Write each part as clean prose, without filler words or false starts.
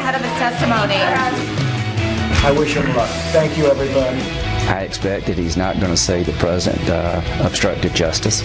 ahead of his testimony. I wish him luck. Thank you, everybody. I expect that he's not going to say the president obstructed justice.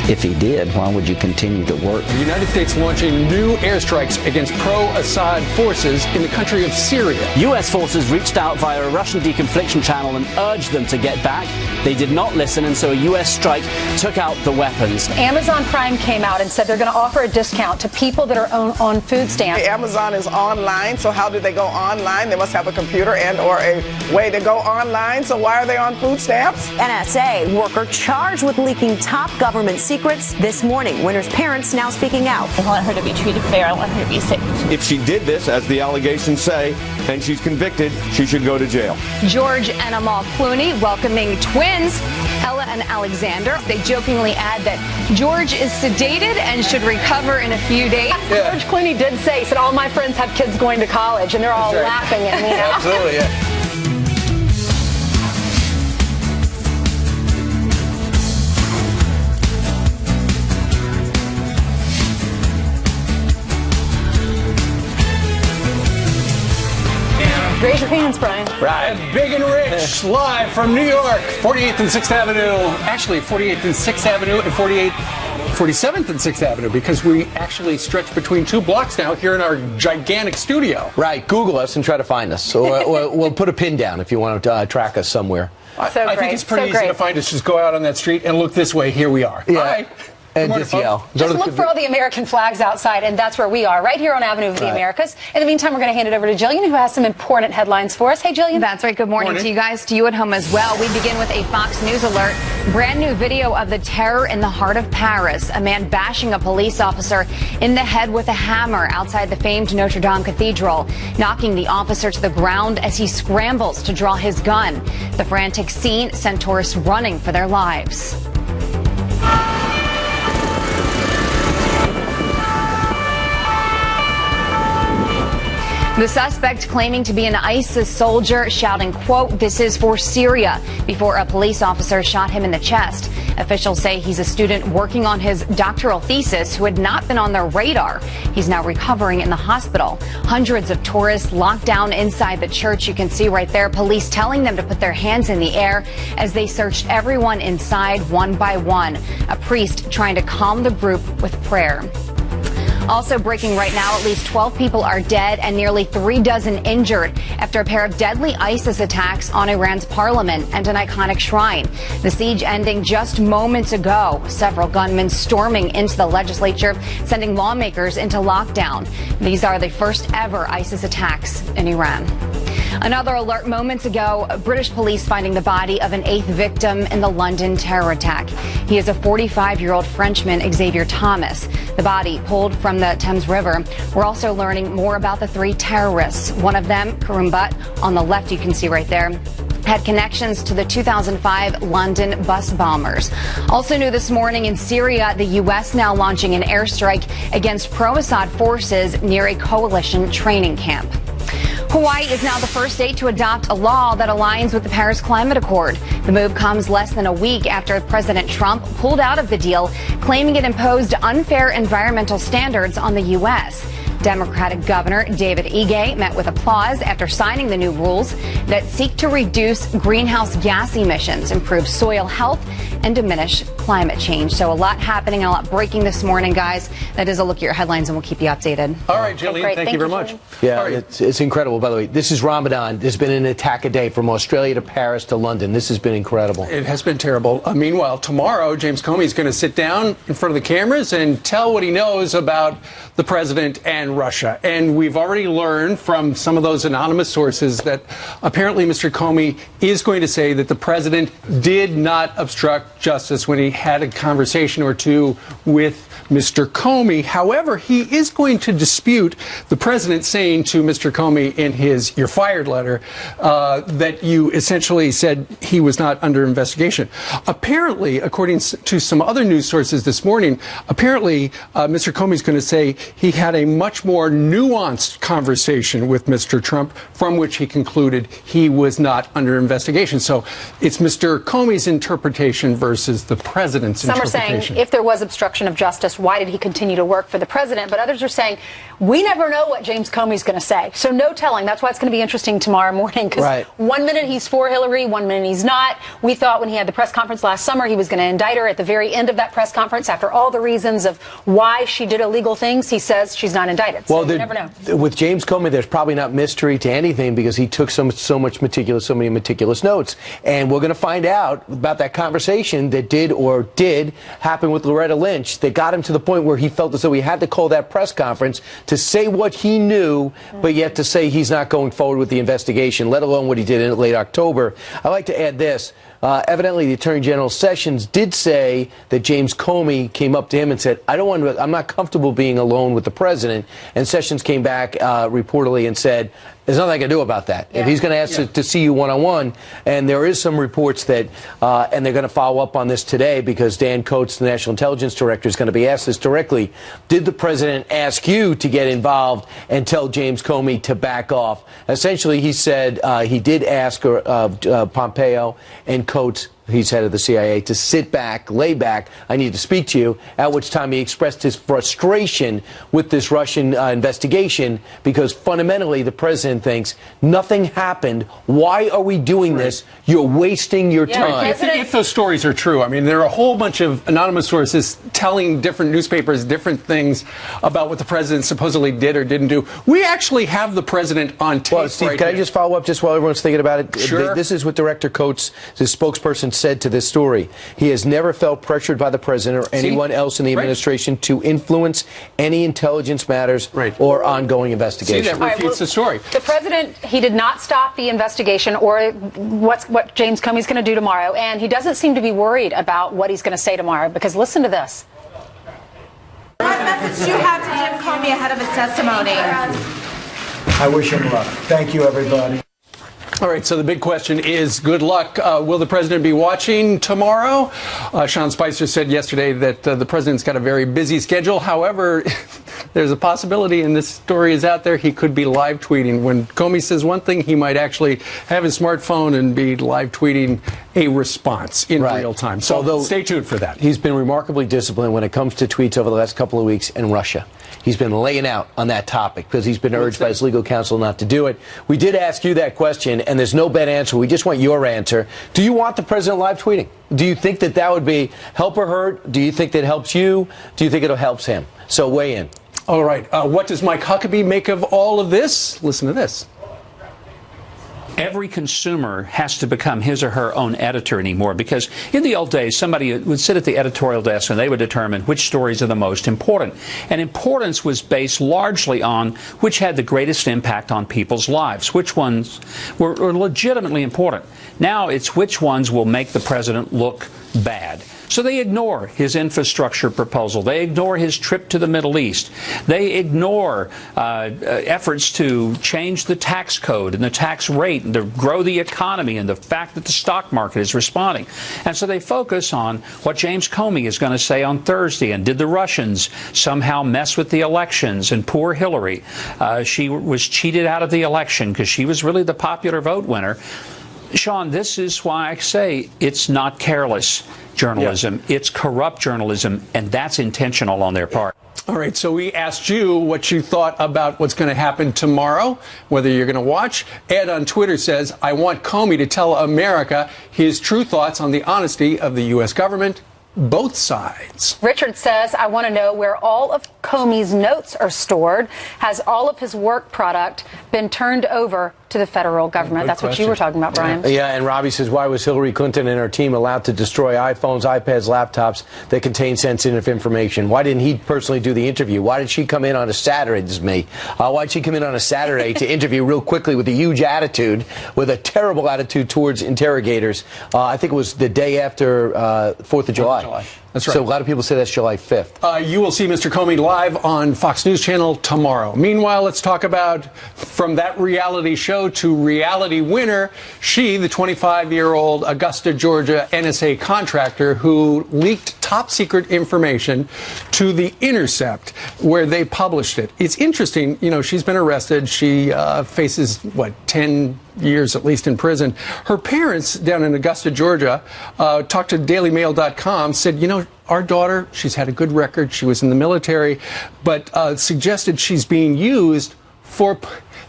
If he did, why would you continue to work? The United States launching new airstrikes against pro-Assad forces in the country of Syria. U.S. forces reached out via a Russian deconfliction channel and urged them to get back. They did not listen, and so a U.S. strike took out the weapons. Amazon Prime came out and said they're going to offer a discount to people that are on food stamps. Amazon is online, so how do they go online? They must have a computer and or a way to go online, so why are they on food stamps? NSA worker charged with leaking top government secrets this morning. Winter's parents now speaking out. I want her to be treated fair. I want her to be safe. If she did this, as the allegations say, and she's convicted, she should go to jail. George and Amal Clooney welcoming twins, Ella and Alexander. They jokingly add that George is sedated and should recover in a few days. Yeah. George Clooney did say, he said, all my friends have kids going to college, and they're all laughing at me now. Absolutely, yeah. Raise your hands, Brian. Right. Big and Rich, live from New York, 48th and 6th Avenue. Actually, 48th and 6th Avenue and 47th and 6th Avenue, because we actually stretch between 2 blocks now here in our gigantic studio. Right. Google us and try to find us. So we'll put a pin down if you want to track us somewhere. I think it's pretty easy to find us. Just go out on that street and look this way. Here we are. Yeah. All right. And just yell. Just look for all the American flags outside, and that's where we are, right here on Avenue of the Americas. In the meantime, we're going to hand it over to Jillian, who has some important headlines for us. Hey, Jillian. That's right. Good morning to you guys, to you at home as well. We begin with a Fox News alert. Brand new video of the terror in the heart of Paris. A man bashing a police officer in the head with a hammer outside the famed Notre Dame Cathedral, knocking the officer to the ground as he scrambles to draw his gun. The frantic scene sent tourists running for their lives. The suspect claiming to be an ISIS soldier, shouting, quote, "This is for Syria," before a police officer shot him in the chest. Officials say he's a student working on his doctoral thesis who had not been on their radar. He's now recovering in the hospital. Hundreds of tourists locked down inside the church. You can see right there, police telling them to put their hands in the air as they searched everyone inside one by one. A priest trying to calm the group with prayer. Also breaking right now, at least 12 people are dead and nearly 36 injured after a pair of deadly ISIS attacks on Iran's parliament and an iconic shrine. The siege ending just moments ago. Several gunmen storming into the legislature, sending lawmakers into lockdown. These are the first ever ISIS attacks in Iran. Another alert moments ago, British police finding the body of an 8th victim in the London terror attack. He is a 45-year-old Frenchman, Xavier Thomas. The body pulled from the Thames River. We're also learning more about the 3 terrorists. One of them, Karim Butt, on the left you can see right there, had connections to the 2005 London bus bombers. Also new this morning in Syria, the U.S. now launching an airstrike against pro-Assad forces near a coalition training camp. Hawaii is now the first state to adopt a law that aligns with the Paris Climate Accord. The move comes less than a week after President Trump pulled out of the deal, claiming it imposed unfair environmental standards on the U.S. Democratic Governor David Ige met with applause after signing the new rules that seek to reduce greenhouse gas emissions, improve soil health, and diminish climate change. So a lot happening, a lot breaking this morning, guys. That is a look at your headlines, and we'll keep you updated. All right, Jillian, thank you very much. Yeah, it's incredible. By the way, this is Ramadan. There's been an attack a day from Australia to Paris to London. This has been incredible. It has been terrible. Meanwhile, tomorrow, James Comey is going to sit down in front of the cameras and tell what he knows about the president and Russia. And we've already learned from some of those anonymous sources that apparently Mr. Comey is going to say that the president did not obstruct justice when he had a conversation or two with Mr. Comey. However, he is going to dispute the president saying to Mr. Comey in his "you're fired" letter that you essentially said he was not under investigation. Apparently, according to some other news sources this morning, apparently Mr. Comey is going to say he had a much more nuanced conversation with Mr. Trump from which he concluded he was not under investigation. So it's Mr. Comey's interpretation versus the president. president's Some are interpretation. saying if there was obstruction of justice, why did he continue to work for the president? But others are saying we never know what James Comey's going to say. So no telling. That's why it's going to be interesting tomorrow morning. Because 1 minute he's for Hillary, 1 minute he's not. We thought when he had the press conference last summer he was going to indict her. At the very end of that press conference, after all the reasons of why she did illegal things, he says she's not indicted. So you never know. With James Comey, there's probably not mystery to anything because he took so many meticulous notes. And we're going to find out about that conversation that did happen with Loretta Lynch that got him to the point where he felt as though he had to call that press conference to say what he knew, but yet to say he's not going forward with the investigation, let alone what he did in late October. I'd like to add this. Evidently, the Attorney General Sessions did say that James Comey came up to him and said, I'm not comfortable being alone with the president. And Sessions came back reportedly and said, there's nothing I can do about that. If he's going to ask to see you one-on-one, and there is some reports that, and they're going to follow up on this today because Dan Coats, the National Intelligence Director, is going to be asked this directly. Did the president ask you to get involved and tell James Comey to back off? Essentially, he said he did ask Pompeo and Coats, he's head of the CIA, to sit back, lay back, I need to speak to you, at which time he expressed his frustration with this Russian investigation because fundamentally the president thinks nothing happened. Why are we doing this? You're wasting your time. If those stories are true, I mean, there are a whole bunch of anonymous sources telling different newspapers different things about what the president supposedly did or didn't do. We actually have the president on tape. Well, Steve, can I just follow up just while everyone's thinking about it? Sure. This is what Director Coates, the spokesperson, said to this story. He has never felt pressured by the president or anyone else in the administration to influence any intelligence matters or ongoing investigation. See, that refutes the story. The president, he did not stop the investigation or what James Comey's going to do tomorrow, and he doesn't seem to be worried about what he's going to say tomorrow, because listen to this. What message do you have to Jim Comey ahead of his testimony? I wish him luck. Thank you, everybody. All right, so the big question is, good luck. Will the president be watching tomorrow? Sean Spicer said yesterday that the president's got a very busy schedule. However, there's a possibility, and this story is out there, he could be live tweeting. When Comey says one thing, he might actually have his smartphone and be live tweeting a response in real time. So although stay tuned for that. He's been remarkably disciplined when it comes to tweets over the last couple of weeks in Russia. He's been laying out on that topic because he's been urged by his legal counsel not to do it. We did ask you that question, and there's no bad answer. We just want your answer. Do you want the president live tweeting? Do you think that would be help or hurt? Do you think that helps you? Do you think it'll helps him? So weigh in. All right. What does Mike Huckabee make of all of this? Listen to this. Every consumer has to become his or her own editor anymore, because in the old days, somebody would sit at the editorial desk and they would determine which stories are the most important. And importance was based largely on which had the greatest impact on people's lives, which ones were legitimately important. Now it's which ones will make the president look bad. So they ignore his infrastructure proposal. They ignore his trip to the Middle East. They ignore efforts to change the tax code and the tax rate and to grow the economy and the fact that the stock market is responding. And so they focus on what James Comey is going to say on Thursday. And did the Russians somehow mess with the elections? And poor Hillary, she was cheated out of the election because she was really the popular vote winner. Sean, this is why I say it's not careless journalism. It's corrupt journalism, and that's intentional on their part. All right, so we asked you what you thought about what's going to happen tomorrow, whether you're going to watch. Ed on Twitter says, I want Comey to tell America his true thoughts on the honesty of the U.S. government, both sides. Richard says, I want to know where all of Comey's notes are stored. Has all of his work product been turned over to the federal government? That's what you were talking about, Brian. Yeah, and Robbie says, why was Hillary Clinton and her team allowed to destroy iPhones, iPads, laptops that contain sensitive information? Why didn't he personally do the interview? Why did she come in on a Saturday? This is me. Why did she come in on a Saturday to interview real quickly with a huge attitude, with a terrible attitude towards interrogators? I think it was the day after 4th of July. That's right. So a lot of people say that's July 5th. You will see Mr. Comey live on Fox News Channel tomorrow. Meanwhile, let's talk about from that reality show go to reality winner. She, the 25-year-old Augusta, Georgia NSA contractor who leaked top secret information to The Intercept, where they published it. It's interesting, you know, she's been arrested. She faces, 10 years at least in prison. Her parents down in Augusta, Georgia, talked to DailyMail.com, said, you know, our daughter, she's had a good record. She was in the military, but suggested she's being used for...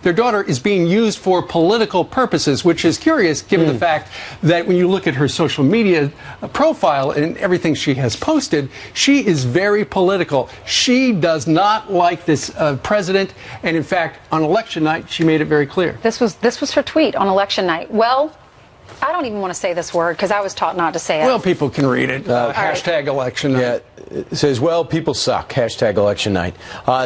Their daughter is being used for political purposes, which is curious given the fact that when you look at her social media profile and everything she has posted, she is very political. She does not like this president, and in fact, on election night, she made it very clear. This was her tweet on election night. Well, I don't even want to say this word because I was taught not to say it. Well, people can read it. Hashtag election night. Yeah, it says, well, people suck. Hashtag election night.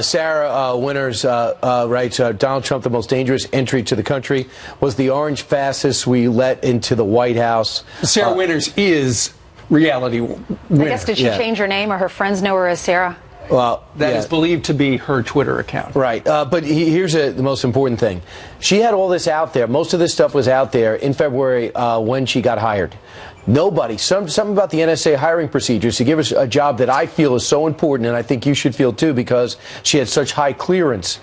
Sarah Winters writes, Donald Trump, the most dangerous entry to the country, was the orange fascist we let into the White House. Sarah Winters is reality winner. I guess, did she change her name or her friends know her as Sarah? Well, that is believed to be her Twitter account. Right. But here's the most important thing. She had all this out there. Most of this stuff was out there in February when she got hired. Nobody, something about the NSA hiring procedures to give us a job that I feel is so important, and I think you should feel too, because she had such high clearance.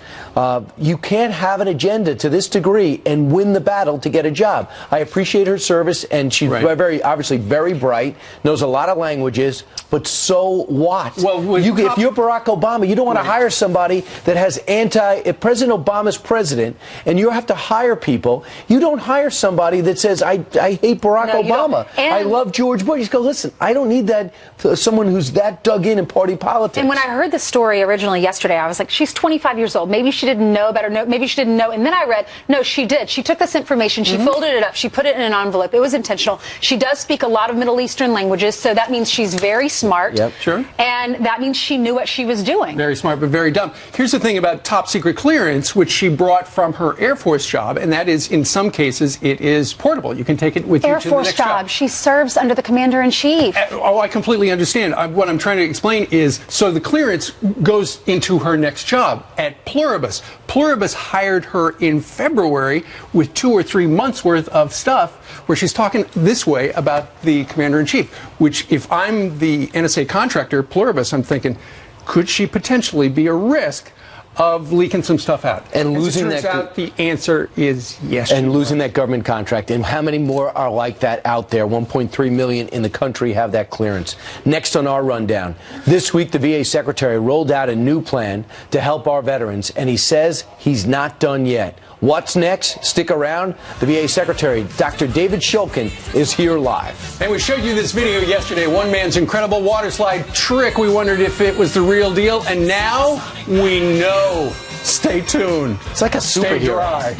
You can't have an agenda to this degree and win the battle to get a job. I appreciate her service, and she's obviously very bright, knows a lot of languages, but so what? Well, if you're Barack Obama, you don't want to hire somebody that has if President Obama's president, and you have to hire people, you don't hire somebody that says, I hate Barack Obama. I love George Bush. You go, listen, I don't need that, someone who's that dug in party politics. And when I heard the story originally yesterday, I was like, she's 25 years old. Maybe she didn't know better. No, maybe she didn't know. And then I read, no, she did. She took this information, she folded it up, she put it in an envelope. It was intentional. She does speak a lot of Middle Eastern languages, so that means she's very smart. Yep. Sure. And that means she knew what she was doing. Very smart, but very dumb. Here's the thing about top secret clearance, which she brought from her Air Force job, and that is, in some cases, it is portable. You can take it with you to the next job. Air Force job. She serves under the commander-in-chief. Oh, I completely understand. What I'm trying to explain is, so the clearance goes into her next job at Pluribus. Pluribus hired her in February with 2 or 3 months worth of stuff where she's talking this way about the commander-in-chief, which if I'm the NSA contractor, Pluribus, I'm thinking, could she potentially be a risk of leaking some stuff out? And losing that. Out, the answer is yes. And losing that government contract. And how many more are like that out there? 1.3 million in the country have that clearance. Next on our rundown, this week the VA secretary rolled out a new plan to help our veterans, and he says he's not done yet. What's next? Stick around. The VA Secretary, Dr. David Shulkin, is here live. And we showed you this video yesterday, one man's incredible water slide trick. We wondered if it was the real deal, and now we know. Stay tuned. It's like a superhero. Stay dry.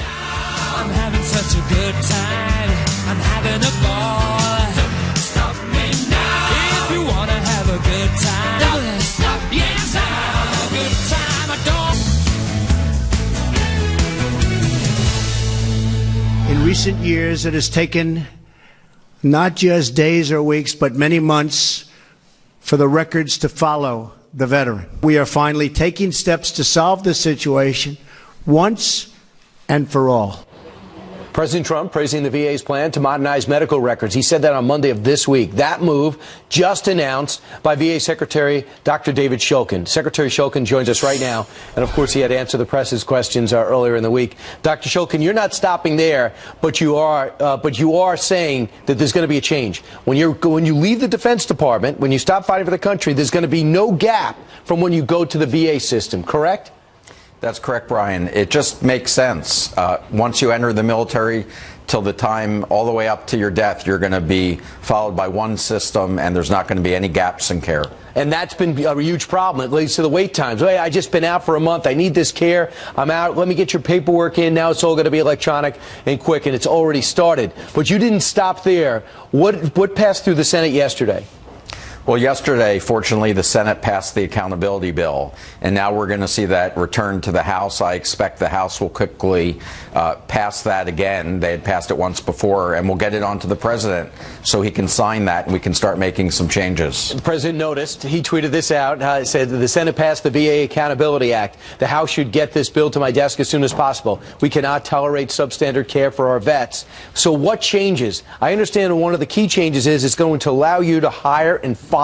I'm having such a good time. I'm having a ball. Don't stop me now. If you want to have a good time. Don't stop. Yes, I have a good time. I don't. In recent years, it has taken not just days or weeks, but many months for the records to follow the veteran. We are finally taking steps to solve this situation once and for all. President Trump praising the VA's plan to modernize medical records. He said that on Monday of this week. That move just announced by VA Secretary Dr. David Shulkin. Secretary Shulkin joins us right now. And, of course, he had to answer the press's questions earlier in the week. Dr. Shulkin, you're not stopping there, but you are saying that there's going to be a change. When you leave the Defense Department, when you stop fighting for the country, there's going to be no gap from when you go to the VA system, correct? That's correct, Brian. It just makes sense. Once you enter the military, till the time all the way up to your death, you're going to be followed by one system, and there's not going to be any gaps in care. And that's been a huge problem. It leads to the wait times. Hey, I just been out for a month. I need this care. I'm out. Let me get your paperwork in. Now it's all going to be electronic and quick, and it's already started. But you didn't stop there. What passed through the Senate yesterday? Well, yesterday, fortunately, the Senate passed the accountability bill, and now we're going to see that return to the House. I expect the House will quickly pass that again. They had passed it once before, and we'll get it on to the president so he can sign that and we can start making some changes. The president noticed. He tweeted this out. It said the Senate passed the VA Accountability Act. The House should get this bill to my desk as soon as possible. We cannot tolerate substandard care for our vets. So what changes? I understand one of the key changes is it's going to allow you to hire and fire.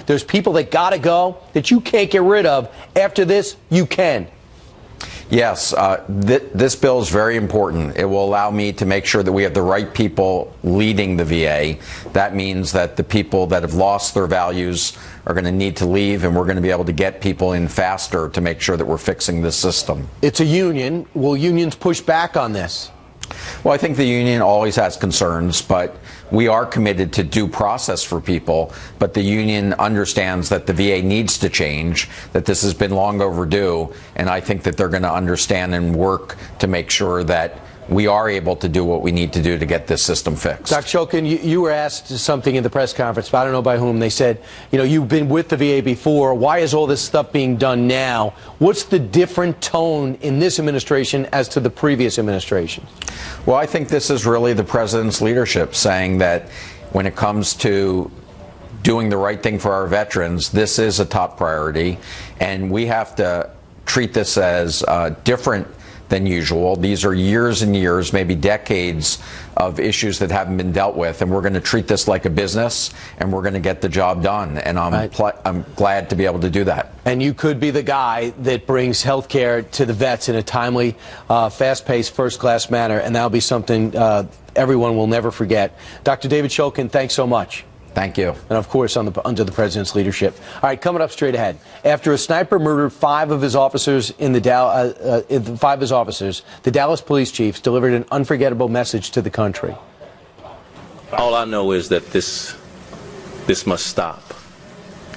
There's people that got to go that you can't get rid of. After this, you can. Yes, this bill is very important. It will allow me to make sure that we have the right people leading the VA. That means that the people that have lost their values are going to need to leave, and we're going to be able to get people in faster to make sure that we're fixing this system. It's a union. Will unions push back on this? Well, I think the union always has concerns, but we are committed to due process for people. But the union understands that the VA needs to change, that this has been long overdue, and I think that they're going to understand and work to make sure that we are able to do what we need to do to get this system fixed. Dr. Shulkin, you were asked something in the press conference, but I don't know by whom. They said, you've been with the VA before. Why is all this stuff being done now? What's the different tone in this administration as to the previous administration? Well, I think this is really the president's leadership saying that when it comes to doing the right thing for our veterans, this is a top priority, and we have to treat this as different than usual. These are years and years, maybe decades of issues that haven't been dealt with, and we're going to treat this like a business, and we're going to get the job done. And I'm glad to be able to do that. And you could be the guy that brings health care to the vets in a timely, fast-paced, first-class manner, and that'll be something everyone will never forget. Dr. David Shulkin, thanks so much. Thank you. And, of course, under the president's leadership. All right, coming up straight ahead. After a sniper murdered five of his officers, the Dallas police chiefs delivered an unforgettable message to the country. All I know is that this must stop,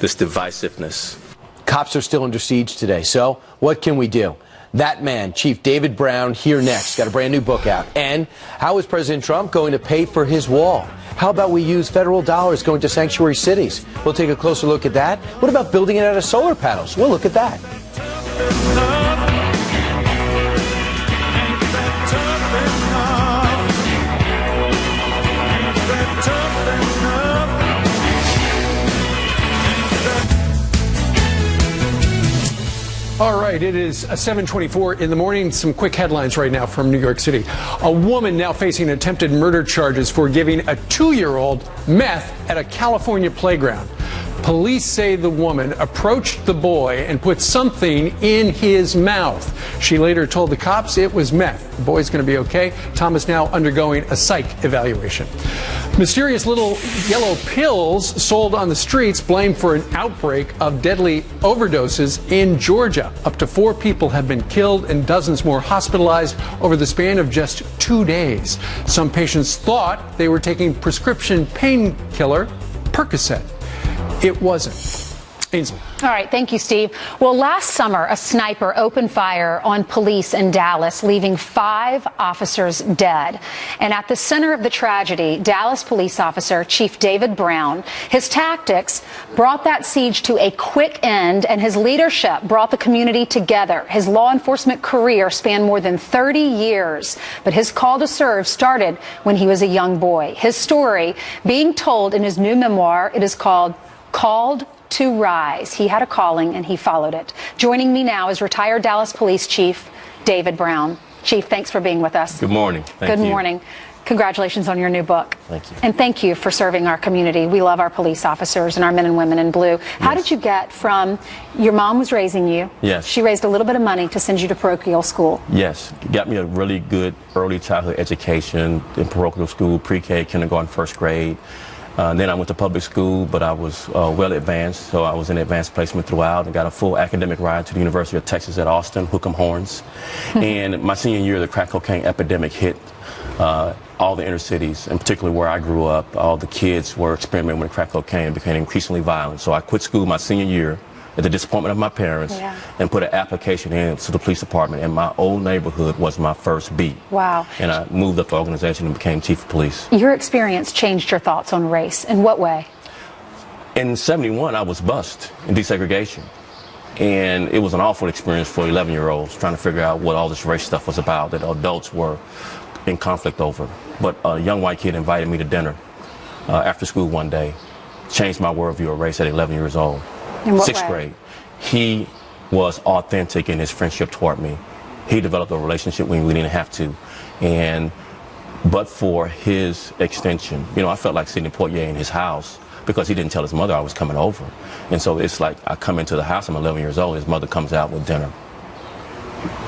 this divisiveness. Cops are still under siege today, so what can we do? That man, Chief David Brown, here next. Got a brand new book out. And how is President Trump going to pay for his wall? How about we use federal dollars going to sanctuary cities? We'll take a closer look at that. What about building it out of solar panels? We'll look at that. All right, it is 7:24 in the morning. Some quick headlines right now from New York City. A woman now facing attempted murder charges for giving a 2-year-old meth at a California playground. Police say the woman approached the boy and put something in his mouth. She later told the cops it was meth. The boy's going to be okay. Tom is now undergoing a psych evaluation. Mysterious little yellow pills sold on the streets blamed for an outbreak of deadly overdoses in Georgia. Up to 4 people have been killed and dozens more hospitalized over the span of just 2 days. Some patients thought they were taking prescription painkiller Percocet. It wasn't. Ainsley. All right. Thank you, Steve. Well, last summer, a sniper opened fire on police in Dallas, leaving 5 officers dead. And at the center of the tragedy, Dallas police officer Chief David Brown. His tactics brought that siege to a quick end, and his leadership brought the community together. His law enforcement career spanned more than 30 years, but his call to serve started when he was a young boy. His story being told in his new memoir. It is called to Rise. He had a calling and he followed it. Joining me now is retired Dallas Police Chief David Brown. Chief, thanks for being with us. Good morning. Good morning. Congratulations on your new book. Thank you. And thank you for serving our community. We love our police officers and our men and women in blue. How did you get from, your mom was raising you. Yes. She raised a little bit of money to send you to parochial school. Yes. Got me a really good early childhood education in parochial school, pre-K, kindergarten, first grade. Then I went to public school, but I was well advanced, so I was in advanced placement throughout and got a full academic ride to the University of Texas at Austin, Hook'em Horns. And my senior year, the crack cocaine epidemic hit all the inner cities, and particularly where I grew up. All the kids were experimenting with crack cocaine and became increasingly violent. So I quit school my senior year at the disappointment of my parents and put an application in to the police department, and my old neighborhood was my first beat. Wow. And I moved up the organization and became chief of police. Your experience changed your thoughts on race. In what way? In 71, I was bused in desegregation. And it was an awful experience for 11-year-olds trying to figure out what all this race stuff was about that adults were in conflict over. But a young white kid invited me to dinner after school one day, changed my worldview of race at 11 years old. In what Sixth way? grade. He was authentic in his friendship toward me. He developed a relationship when we didn't have to. But for his extension, you know, I felt like Sidney Poitier in his house because he didn't tell his mother I was coming over. And so it's like I come into the house, I'm 11 years old, his mother comes out with dinner.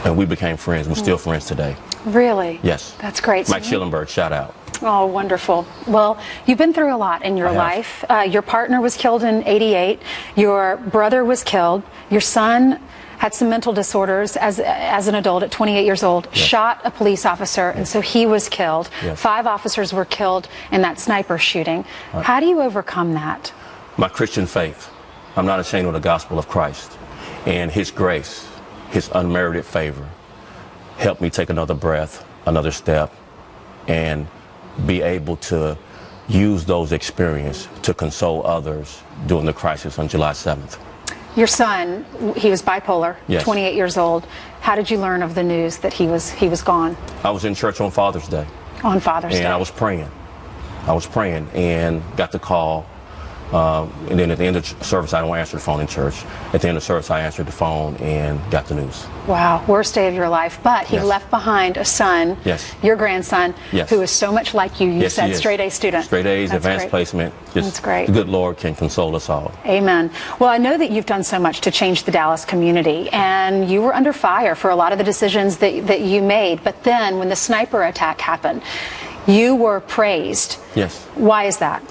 And we became friends. We're still friends today. Really? Yes. That's great. Mike Schillenberg, shout out. Oh, wonderful. Well, you've been through a lot in your life. Your partner was killed in '88. Your brother was killed. Your son had some mental disorders as an adult at 28 years old, shot a police officer, and so he was killed. 5 officers were killed in that sniper shooting. How do you overcome that? My Christian faith. I'm not ashamed of the gospel of Christ. And his grace, his unmerited favor, helped me take another breath, another step, and be able to use those experiences to console others during the crisis on July 7th. Your son, he was bipolar, 28 years old. How did you learn of the news that he was gone? I was in church on Father's Day. On Father's Day. And I was praying. And got the call. And then at the end of service, I don't answer the phone in church. At the end of service, I answered the phone and got the news. Wow, worst day of your life. But he left behind a son, your grandson, who is so much like you. You said straight A student. Straight A's, advanced placement. That's great. The good Lord can console us all. Amen. Well, I know that you've done so much to change the Dallas community, and you were under fire for a lot of the decisions that you made. But then when the sniper attack happened, you were praised. Yes. Why is that?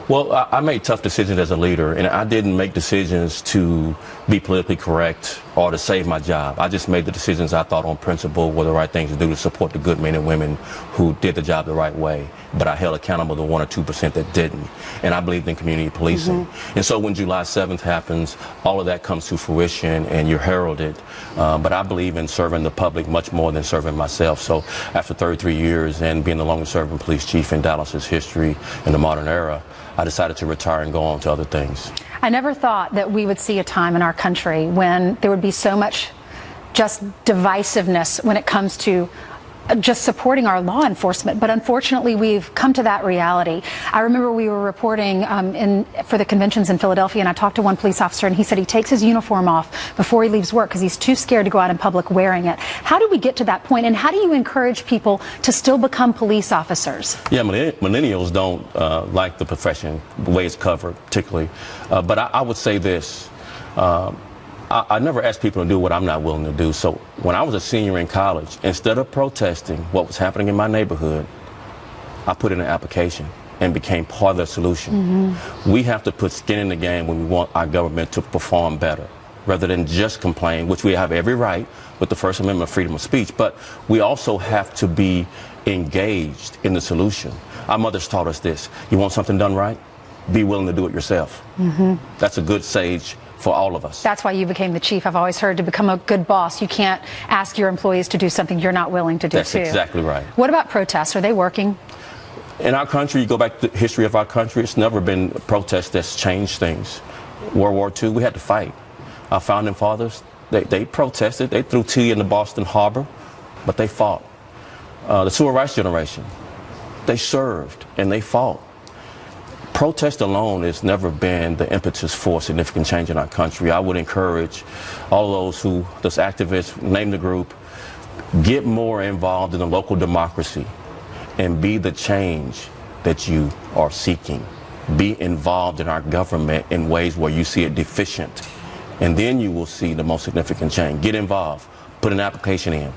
Well, I made tough decisions as a leader, and I didn't make decisions to be politically correct or to save my job. I just made the decisions I thought on principle were the right things to do to support the good men and women who did the job the right way. But I held accountable the 1 or 2% that didn't. And I believed in community policing. And so when July 7th happens, all of that comes to fruition and you're heralded. But I believe in serving the public much more than serving myself. So after 33 years and being the longest serving police chief in Dallas's history in the modern era, I decided to retire and go on to other things. I never thought that we would see a time in our country when there would be so much just divisiveness when it comes to just supporting our law enforcement, but unfortunately we've come to that reality. I remember we were reporting for the conventions in Philadelphia, and I talked to one police officer, and he said he takes his uniform off before he leaves work because he's too scared to go out in public wearing it. How do we get to that point, and how do you encourage people to still become police officers? Yeah, millennials don't like the profession, the way it's covered particularly, but I would say this. I never ask people to do what I'm not willing to do. So when I was a senior in college, instead of protesting what was happening in my neighborhood, I put in an application and became part of the solution. We have to put skin in the game when we want our government to perform better, rather than just complain, which we have every right with the First Amendment freedom of speech, but we also have to be engaged in the solution. Our mothers taught us this: you want something done right? Be willing to do it yourself. That's a good sage for all of us. That's why you became the chief. I've always heard to become a good boss, you can't ask your employees to do something you're not willing to do. That's exactly right. What about protests? Are they working? In our country, you go back to the history of our country, it's never been a protest that's changed things. World War II, we had to fight. Our founding fathers, they protested. They threw tea in the Boston Harbor, but they fought. The Civil Rights generation, they served and they fought. Protest alone has never been the impetus for significant change in our country. I would encourage all of those activists, name the group, get more involved in the local democracy and be the change that you are seeking. Be involved in our government in ways where you see it deficient, and then you will see the most significant change. Get involved. Put an application in.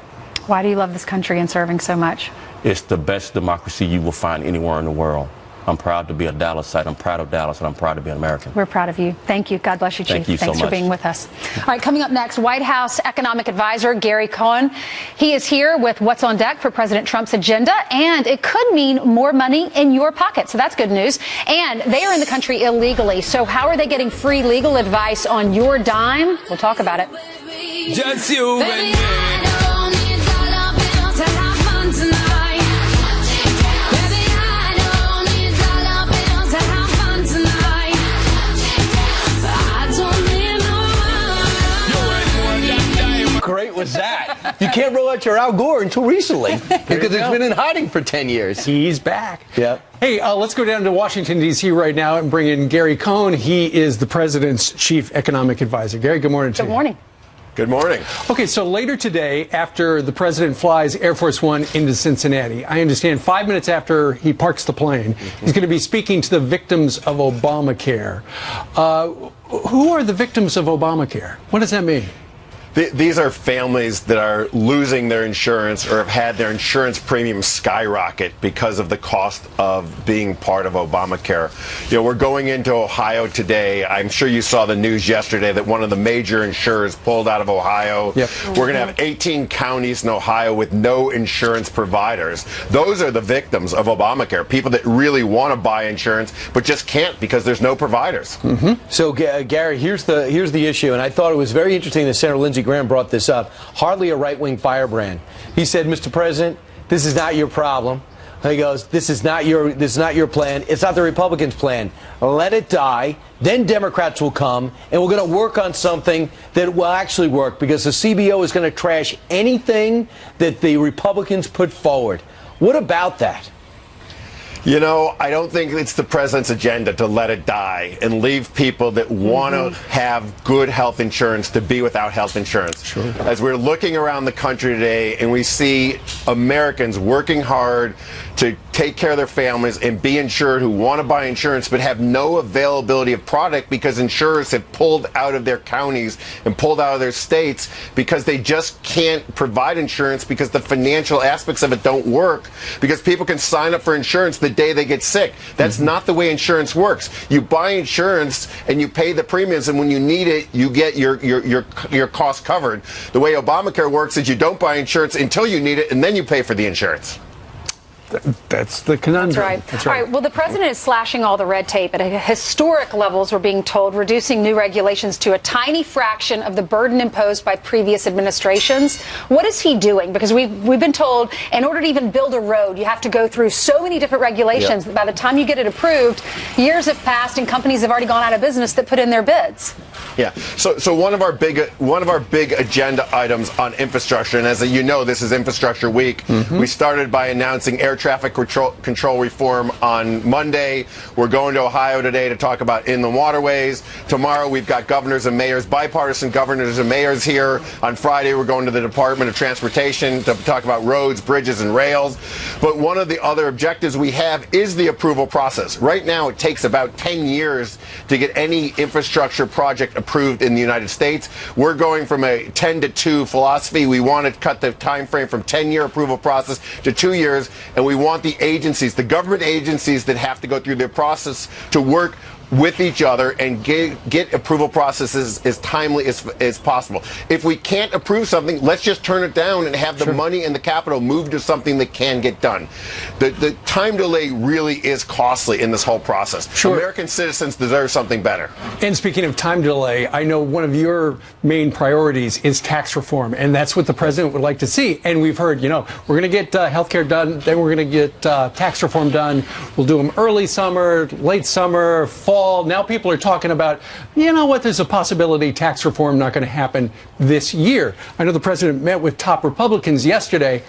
Why do you love this country and serving so much? It's the best democracy you will find anywhere in the world. I'm proud to be a Dallasite. I'm proud of Dallas, and I'm proud to be an American. We're proud of you. Thank you. God bless you, Chief. Thank you so much. Thanks for being with us. All right, coming up next, White House economic advisor Gary Cohn. He is here with what's on deck for President Trump's agenda, and it could mean more money in your pocket. So that's good news. And they are in the country illegally. So how are they getting free legal advice on your dime? We'll talk about it. Just you and me. was that. You can't roll out your Al Gore until recently because it's been in hiding for 10 years. He's back. Yeah. Hey, let's go down to Washington, D.C. right now and bring in Gary Cohn. He is the president's chief economic advisor. Gary, good morning to you. Good morning. Good morning. Okay, so later today, after the president flies Air Force One into Cincinnati, I understand 5 minutes after he parks the plane, he's going to be speaking to the victims of Obamacare. Who are the victims of Obamacare? What does that mean? These are families that are losing their insurance or have had their insurance premiums skyrocket because of the cost of being part of Obamacare. You know, we're going into Ohio today. I'm sure you saw the news yesterday that one of the major insurers pulled out of Ohio. Yep. We're going to have 18 counties in Ohio with no insurance providers. Those are the victims of Obamacare, people that really want to buy insurance but just can't because there's no providers. So, Gary, here's the issue, and I thought it was very interesting that Senator Lindsey Graham brought this up. Hardly a right-wing firebrand. He said, Mr. President, this is not your problem. He goes, this is not your plan. It's not the Republicans' plan. Let it die. Then Democrats will come, and we're going to work on something that will actually work because the CBO is going to trash anything that the Republicans put forward. What about that? You know, I don't think it's the president's agenda to let it die and leave people that want to have good health insurance to be without health insurance. Sure. As we're looking around the country today and we see Americans working hard to take care of their families and be insured who want to buy insurance but have no availability of product because insurers have pulled out of their counties and pulled out of their states because they just can't provide insurance because the financial aspects of it don't work, because people can sign up for insurance the day they get sick. That's not the way insurance works. You buy insurance and you pay the premiums, and when you need it, you get your costs covered. The way Obamacare works is you don't buy insurance until you need it, and then you pay for the insurance. That's the conundrum. That's right. All right. Well, the president is slashing all the red tape at historic levels, we're being told, reducing new regulations to a tiny fraction of the burden imposed by previous administrations. What is he doing? Because we've been told in order to even build a road, you have to go through so many different regulations that by the time you get it approved, years have passed and companies have already gone out of business that put in their bids. Yeah. So one of our big agenda items on infrastructure, and as you know, this is Infrastructure Week. We started by announcing air traffic control reform on Monday. We're going to Ohio today to talk about inland waterways. Tomorrow we've got governors and mayors, bipartisan governors and mayors here. On Friday we're going to the Department of Transportation to talk about roads, bridges, and rails. But one of the other objectives we have is the approval process. Right now it takes about 10 years to get any infrastructure project approved in the United States. We're going from a 10-to-2 philosophy. We want to cut the time frame from 10-year approval process to 2 years, and we want the agencies, the government agencies that have to go through their process, to work with each other and get approval processes as timely as possible. If we can't approve something, let's just turn it down and have the money and the capital move to something that can get done. The time delay really is costly in this whole process. American citizens deserve something better. And speaking of time delay, I know one of your main priorities is tax reform, and that's what the president would like to see. And we've heard, you know, we're going to get health care done, then we're going to get tax reform done. We'll do them early summer, late summer, fall. Now people are talking about, you know what, there's a possibility tax reform not going to happen this year. I know the president met with top Republicans yesterday.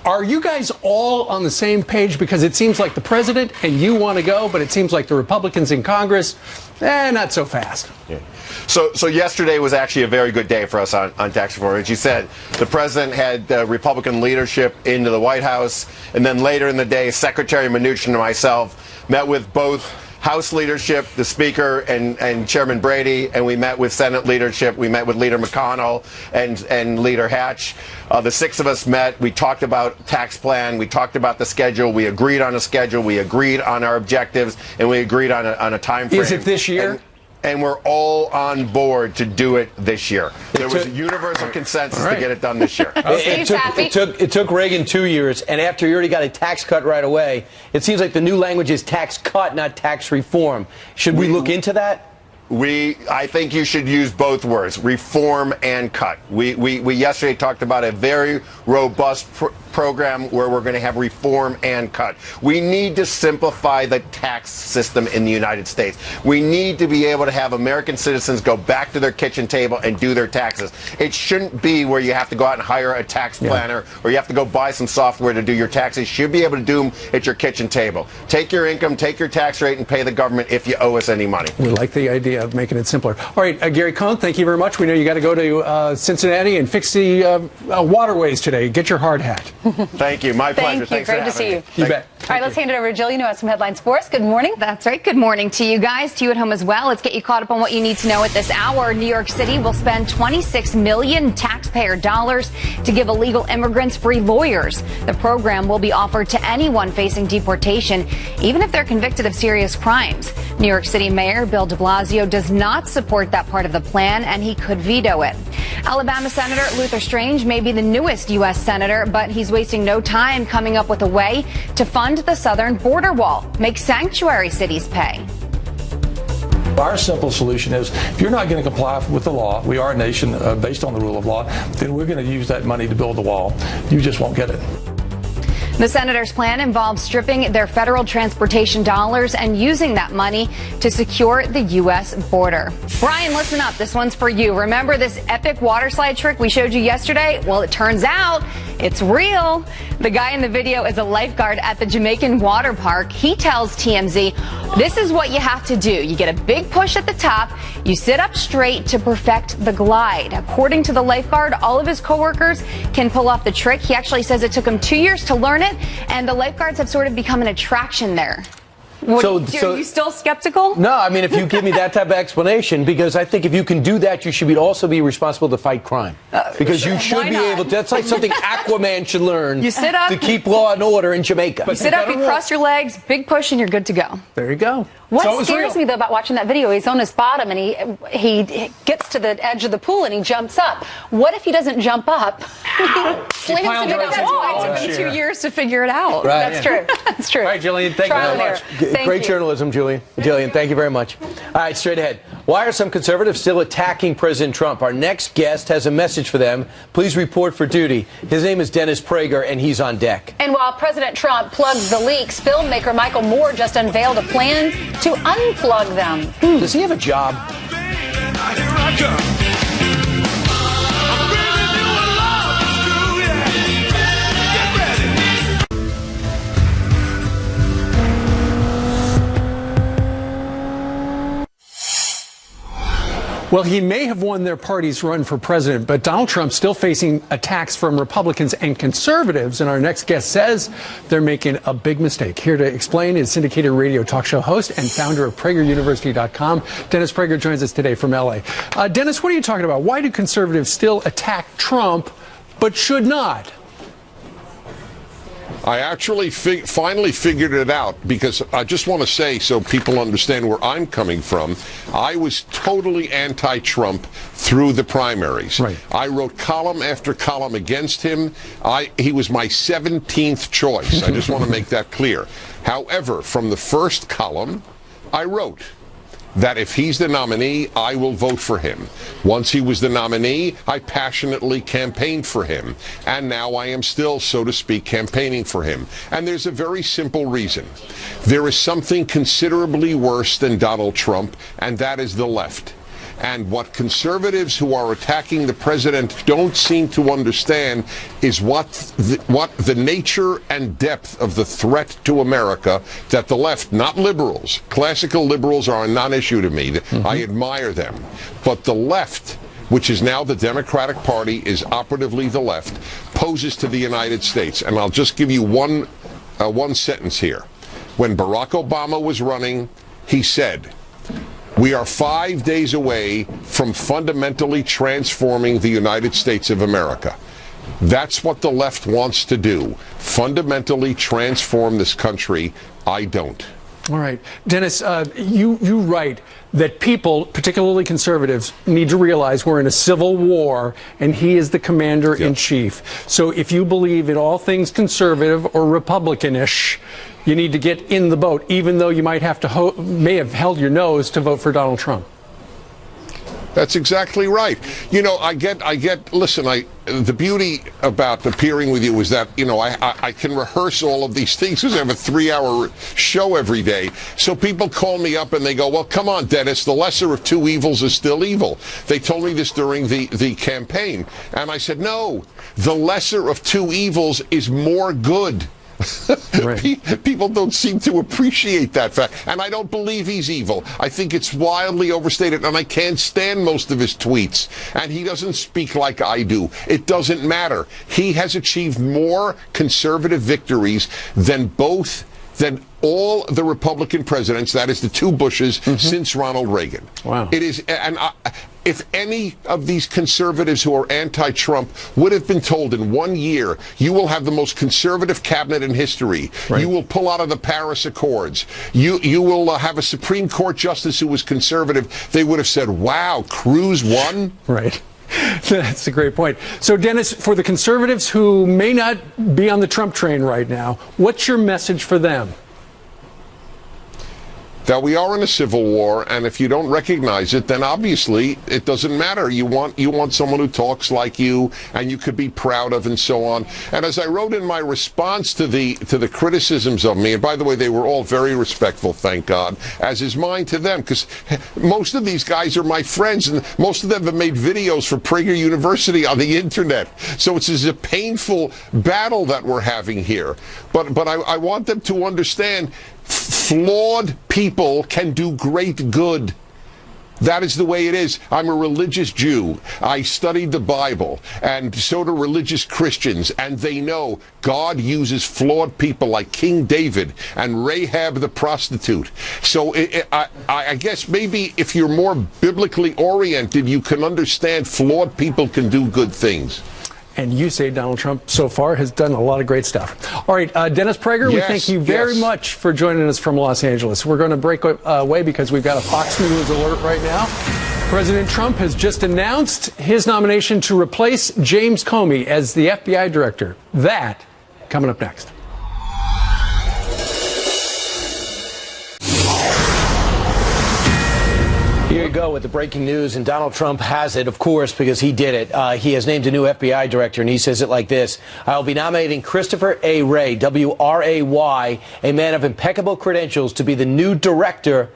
Are you guys all on the same page? Because it seems like the president and you want to go, but it seems like the Republicans in Congress, not so fast. Yeah. So yesterday was actually a very good day for us on tax reform. As you said, the president had Republican leadership into the White House, and then later in the day, Secretary Mnuchin and myself met with both House leadership, the Speaker and Chairman Brady, and we met with Senate leadership. We met with Leader McConnell and Leader Hatch. The six of us met. We talked about tax plan. We talked about the schedule. We agreed on a schedule. We agreed on our objectives, and we agreed on a time frame. Is it this year? And we're all on board to do it this year. There was a universal consensus to get it done this year. It took Reagan 2 years, and after you already got a tax cut right away, it seems like the new language is tax cut, not tax reform. Should we look into that? I think you should use both words, reform and cut. We yesterday talked about a very robust program where we're going to have reform and cut. We need to simplify the tax system in the United States. We need to be able to have American citizens go back to their kitchen table and do their taxes. It shouldn't be where you have to go out and hire a tax planner or you have to go buy some software to do your taxes. You should be able to do them at your kitchen table. Take your income, take your tax rate, and pay the government if you owe us any money. We like the idea of making it simpler. All right, Gary Cohn, thank you very much. We know you got to go to Cincinnati and fix the waterways today. Get your hard hat. Thank you. My pleasure. Thank you. Great to see you. You bet. All right, let's hand it over to Jill. You know, has some headlines for us. Good morning. That's right. Good morning to you guys, to you at home as well. Let's get you caught up on what you need to know at this hour. New York City will spend $26 million taxpayer dollars to give illegal immigrants free lawyers. The program will be offered to anyone facing deportation, even if they're convicted of serious crimes. New York City Mayor Bill de Blasio does not support that part of the plan, and he could veto it. Alabama Senator Luther Strange may be the newest U.S. senator, but he's wasting no time coming up with a way to fund the southern border wall, make sanctuary cities pay. Our simple solution is, if you're not going to comply with the law, we are a nation based on the rule of law, then we're going to use that money to build the wall. You just won't get it. The senator's plan involves stripping their federal transportation dollars and using that money to secure the U.S. border. Brian, listen up. This one's for you. Remember this epic water slide trick we showed you yesterday? Well, it turns out it's real. The guy in the video is a lifeguard at the Jamaican water park. He tells TMZ, this is what you have to do. You get a big push at the top. You sit up straight to perfect the glide. According to the lifeguard, all of his coworkers can pull off the trick. He actually says it took him 2 years to learn it, and the lifeguards have sort of become an attraction there. Are you still skeptical? No, I mean, if you give me that type of explanation, because I think if you can do that, you should also be responsible to fight crime. Because you should be able to. That's like something Aquaman should learn. You sit up to keep law and order in Jamaica. You sit up, you cross your legs, big push, and you're good to go. There you go. What scares me, though, about watching that video, he's on his bottom and he gets to the edge of the pool and he jumps up. What if he doesn't jump up? He slams into the wall. It took him 2 years to figure it out. Right. That's true. That's true. All right, Jillian, thank you very much. Great journalism, Julian. Jillian, thank you very much. All right, straight ahead. Why are some conservatives still attacking President Trump? Our next guest has a message for them. Please report for duty. His name is Dennis Prager, and he's on deck. And while President Trump plugged the leaks, filmmaker Michael Moore just unveiled a plan to unplug them. Does he have a job? Well, he may have won their party's run for president, but Donald Trump's still facing attacks from Republicans and conservatives. And our next guest says they're making a big mistake. Here to explain is syndicated radio talk show host and founder of PragerUniversity.com. Dennis Prager joins us today from L.A. Dennis, what are you talking about? Why do conservatives still attack Trump but should not? I actually finally figured it out, because I just want to say, so people understand where I'm coming from, I was totally anti-Trump through the primaries. Right. I wrote column after column against him. He was my 17th choice. I just want to make that clear. However, from the first column, I wrote that if he's the nominee, I will vote for him. Once he was the nominee, I passionately campaigned for him. And now I am still, so to speak, campaigning for him. And there's a very simple reason. There is something considerably worse than Donald Trump, and that is the left. And what conservatives who are attacking the president don't seem to understand is what the nature and depth of the threat to America that the left, not liberals, classical liberals are a non-issue to me. I admire them. But the left, which is now the Democratic Party, is operatively the left, poses to the United States. And I'll just give you one sentence here. When Barack Obama was running, he said, "We are 5 days away from fundamentally transforming the United States of America." That's what the left wants to do, fundamentally transform this country. I don't. All right. Dennis, you write that people, particularly conservatives, need to realize we're in a civil war and he is the commander-in-chief. So if you believe in all things conservative or Republican-ish, you need to get in the boat, even though you might have to may have held your nose to vote for Donald Trump. That's exactly right. You know, listen, the beauty about appearing with you is that, you know, I can rehearse all of these things because I have a 3-hour show every day. So people call me up and they go, well, come on, Dennis, the lesser of two evils is still evil. They told me this during the campaign. And I said, no, the lesser of two evils is more good. Right. People don't seem to appreciate that fact. And I don't believe he's evil. I think it's wildly overstated, and I can't stand most of his tweets. And he doesn't speak like I do. It doesn't matter. He has achieved more conservative victories than all the Republican presidents, that is the two Bushes, since Ronald Reagan. Wow. It is, and if any of these conservatives who are anti-Trump would have been told in 1 year, you will have the most conservative cabinet in history, right. You will pull out of the Paris Accords, you will have a Supreme Court justice who was conservative, they would have said, wow, Cruz won? Right. That's a great point. So, Dennis, for the conservatives who may not be on the Trump train right now, what's your message for them? That we are in a civil war, and if you don't recognize it, then obviously it doesn't matter. You want someone who talks like you, and you could be proud of, and so on. And as I wrote in my response to the criticisms of me, and by the way, they were all very respectful, thank God, as is mine to them, because most of these guys are my friends, and most of them have made videos for Prager University on the internet. So it's a painful battle that we're having here. But I want them to understand. Flawed people can do great good. That is the way it is. I'm a religious Jew. I studied the Bible, and so do religious Christians, and they know God uses flawed people like King David and Rahab the prostitute. So I guess maybe if you're more biblically oriented, you can understand flawed people can do good things. And you say Donald Trump so far has done a lot of great stuff. All right, Dennis Prager, we thank you very much for joining us from Los Angeles. We're going to break away because we've got a Fox News alert right now. President Trump has just announced his nomination to replace James Comey as the FBI director. That coming up next. Here you go with the breaking news, and Donald Trump has it, of course, because he did it. He has named a new FBI director, and he says it like this: I will be nominating Christopher A. Wray, W-R-A-Y, a man of impeccable credentials, to be the new director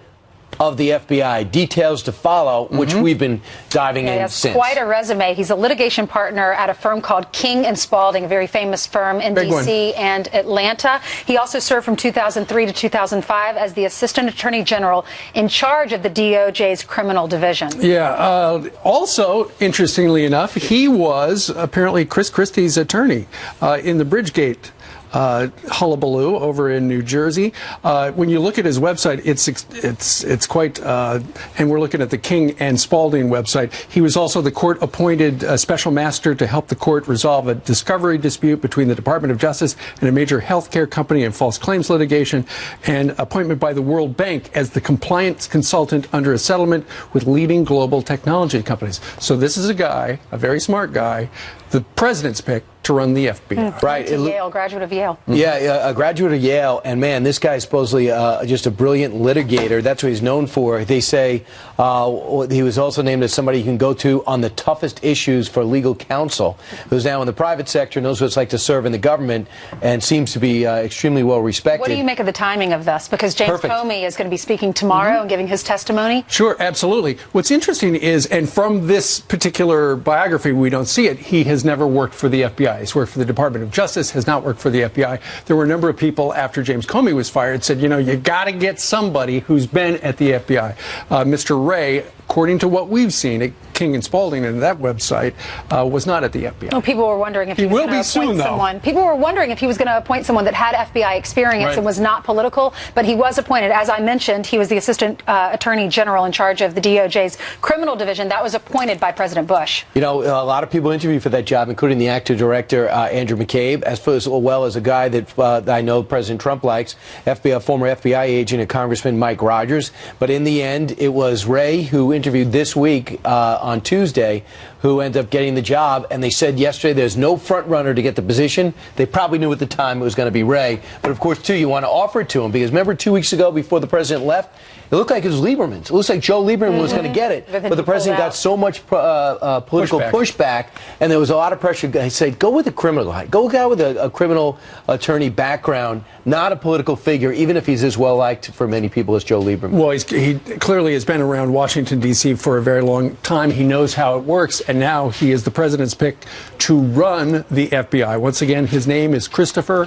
of the FBI. Details to follow, which we've been diving in since. Quite a resume. He's a litigation partner at a firm called King & Spalding, a very famous firm in D.C. and Atlanta. He also served from 2003 to 2005 as the Assistant Attorney General in charge of the DOJ's criminal division. Yeah. Also, interestingly enough, he was apparently Chris Christie's attorney in the Bridgegate hullabaloo over in New Jersey. When you look at his website, it's quite, and we're looking at the King and Spalding website. He was also the court-appointed special master to help the court resolve a discovery dispute between the Department of Justice and a major healthcare company in false claims litigation, and appointment by the World Bank as the compliance consultant under a settlement with leading global technology companies. So this is a guy, a very smart guy, the president's pick to run the FBI. Right. Yale, graduate of Yale. Yeah, a graduate of Yale. And, man, this guy is supposedly just a brilliant litigator. That's what he's known for. They say he was also named as somebody you can go to on the toughest issues for legal counsel, who's now in the private sector, knows what it's like to serve in the government, and seems to be extremely well respected. What do you make of the timing of this? Because James Comey is going to be speaking tomorrow and giving his testimony. Sure, absolutely. What's interesting is, and from this particular biography, we don't see it, he has never worked for the FBI. He's worked for the Department of Justice, has not worked for the FBI. There were a number of people after James Comey was fired said, you know, you got to get somebody who's been at the FBI. Mr. Wray, according to what we've seen at King and Spalding and that website, was not at the FBI. Well, people were wondering if he was going to appoint someone. People were wondering if he was going to appoint someone that had FBI experience and was not political, but he was appointed. As I mentioned, he was the Assistant Attorney General in charge of the DOJ's criminal division. That was appointed by President Bush. You know, a lot of people interviewed for that job, including the actor-director Andrew McCabe, as well as a guy that I know President Trump likes, former FBI agent and Congressman Mike Rogers. But in the end, it was Wray who interviewed this week on on Tuesday, who ended up getting the job. And they said yesterday there's no front runner to get the position. They probably knew at the time it was going to be Wray. But, of course, too, you want to offer it to him. Because remember 2 weeks ago before the president left, it looked like it was Lieberman's. It looks like Joe Lieberman was going to get it. But the president got so much political pushback, and there was a lot of pressure. He said, go with a criminal guy. Go with a guy with a criminal attorney background, not a political figure, even if he's as well-liked for many people as Joe Lieberman. Well, he clearly has been around Washington, D.C. for a very long time. He knows how it works, and now he is the president's pick to run the FBI. Once again, his name is Christopher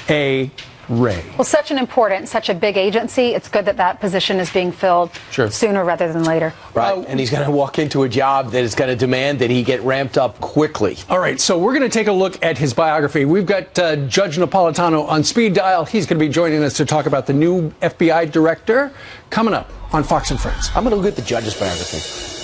A. Wray. Well, such an important, such a big agency, it's good that that position is being filled sooner rather than later. Right, and he's going to walk into a job that is going to demand that he get ramped up quickly. All right, so we're going to take a look at his biography. We've got Judge Napolitano on speed dial. He's going to be joining us to talk about the new FBI director coming up on Fox and Friends. I'm going to look at the judge's biography.